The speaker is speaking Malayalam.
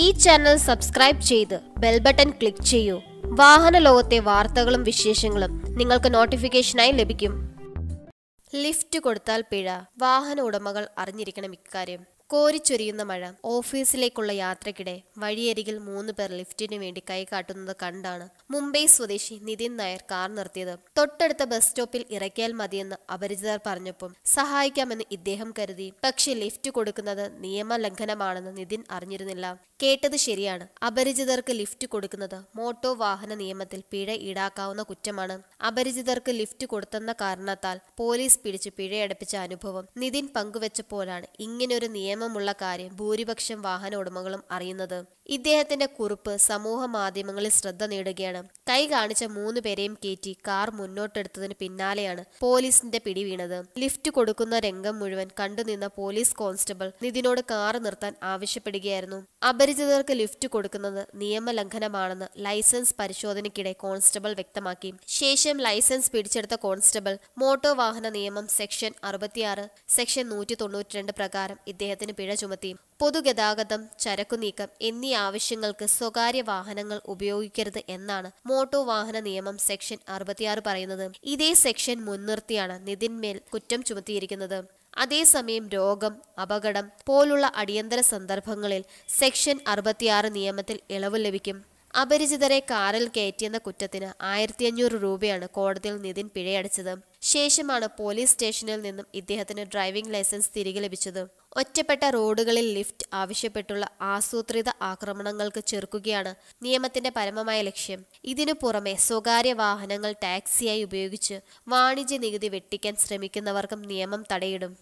ഈ ചാനൽ സബ്സ്ക്രൈബ് ചെയ്ത് ബെൽ ബട്ടൺ ക്ലിക്ക് ചെയ്യൂ. വാഹന ലോകത്തെ വാർത്തകളും വിശേഷങ്ങളും നിങ്ങൾക്ക് നോട്ടിഫിക്കേഷനായി ലഭിക്കും. ലിഫ്റ്റ് കൊടുത്താൽ പിഴ, വാഹന ഉടമകൾ അറിഞ്ഞിരിക്കണം ഇക്കാര്യം. കോരിച്ചൊരിയുന്ന മഴ. ഓഫീസിലേക്കുള്ള യാത്രക്കിടെ വഴിയരികിൽ 3 പേർ ലിഫ്റ്റിനു വേണ്ടി കൈകാട്ടുന്നത് കണ്ടാണ് മുംബൈ സ്വദേശി നിതിൻ നായർ കാർ നിർത്തിയത്. തൊട്ടടുത്ത ബസ് സ്റ്റോപ്പിൽ ഇറക്കിയാൽ മതിയെന്ന് അപരിചിതർ പറഞ്ഞപ്പോൾ സഹായിക്കാമെന്ന് ഇദ്ദേഹം കരുതി. പക്ഷേ ലിഫ്റ്റ് കൊടുക്കുന്നത് നിയമലംഘനമാണെന്ന് നിതിൻ അറിഞ്ഞിരുന്നില്ല. കേട്ടത് ശരിയാണ്. അപരിചിതർക്ക് ലിഫ്റ്റ് കൊടുക്കുന്നത് മോട്ടോർ വാഹന നിയമത്തിൽ പിഴ ഈടാക്കാവുന്ന കുറ്റമാണ്. അപരിചിതർക്ക് ലിഫ്റ്റ് കൊടുത്തെന്ന കാരണത്താൽ പോലീസ് പിടിച്ച് പിഴയടപ്പിച്ച അനുഭവം നിതിൻ പങ്കുവച്ചപ്പോഴാണ് ഇങ്ങനൊരു നിയമമുള്ള കാര്യം ഭൂരിപക്ഷം വാഹന ഉടമകളും അറിയുന്നത്. ഇദ്ദേഹത്തിന്റെ കുറിപ്പ് സമൂഹ മാധ്യമങ്ങളിൽ ശ്രദ്ധ നേടുകയാണ്. കൈ കാണിച്ച 3 പേരെയും കയറ്റി കാർ മുന്നോട്ടെടുത്തതിന് പിന്നാലെയാണ് പോലീസിന്റെ പിടി വീണത്. ലിഫ്റ്റ് കൊടുക്കുന്ന രംഗം മുഴുവൻ കണ്ടുനിന്ന പോലീസ് കോൺസ്റ്റബിൾ നിതിനോട് കാർ നിർത്താൻ ആവശ്യപ്പെടുകയായിരുന്നു. അപരിചിതർക്ക് ലിഫ്റ്റ് കൊടുക്കുന്നത് നിയമലംഘനമാണെന്ന് ലൈസൻസ് പരിശോധനയ്ക്കിടെ കോൺസ്റ്റബിൾ വ്യക്തമാക്കി. ശേഷം ലൈസൻസ് പിടിച്ചെടുത്ത കോൺസ്റ്റബിൾ മോട്ടോർ വാഹന നിയമം സെക്ഷൻ 66, സെക്ഷൻ 192 പ്രകാരം ഇദ്ദേഹത്തിന് പിഴ ചുമത്തി. പൊതുഗതാഗതം, ചരക്കുനീക്കം എന്നീ ആവശ്യങ്ങൾക്ക് സ്വകാര്യ വാഹനങ്ങൾ ഉപയോഗിക്കരുത് എന്നാണ് മോട്ടോർ വാഹന നിയമം സെക്ഷൻ 66 പറയുന്നത്. ഇതേ സെക്ഷൻ മുൻനിർത്തിയാണ് നിതിന്മേൽ കുറ്റം ചുമത്തിയിരിക്കുന്നത്. അതേസമയം രോഗം, അപകടം പോലുള്ള അടിയന്തര സന്ദർഭങ്ങളിൽ സെക്ഷൻ 66 നിയമത്തിൽ ഇളവ് ലഭിക്കും. അപരിചിതരെ കാറിൽ കയറ്റിയെന്ന കുറ്റത്തിന് 1500 രൂപയാണ് കോടതിയിൽ നിതിൻ പിഴയടച്ചത്. ശേഷമാണ് പോലീസ് സ്റ്റേഷനിൽ നിന്നും ഇദ്ദേഹത്തിന് ഡ്രൈവിംഗ് ലൈസൻസ് തിരികെ ലഭിച്ചത്. ഒറ്റപ്പെട്ട റോഡുകളിൽ ലിഫ്റ്റ് ആവശ്യപ്പെട്ടുള്ള ആസൂത്രിത ആക്രമണങ്ങൾക്ക് ചെറുക്കുകയാണ് നിയമത്തിന്റെ പരമമായ ലക്ഷ്യം. ഇതിനു പുറമെ സ്വകാര്യ വാഹനങ്ങൾ ടാക്സിയായി ഉപയോഗിച്ച് വാണിജ്യ നികുതി വെട്ടിക്കാൻ ശ്രമിക്കുന്നവർക്കും നിയമം തടയിടും.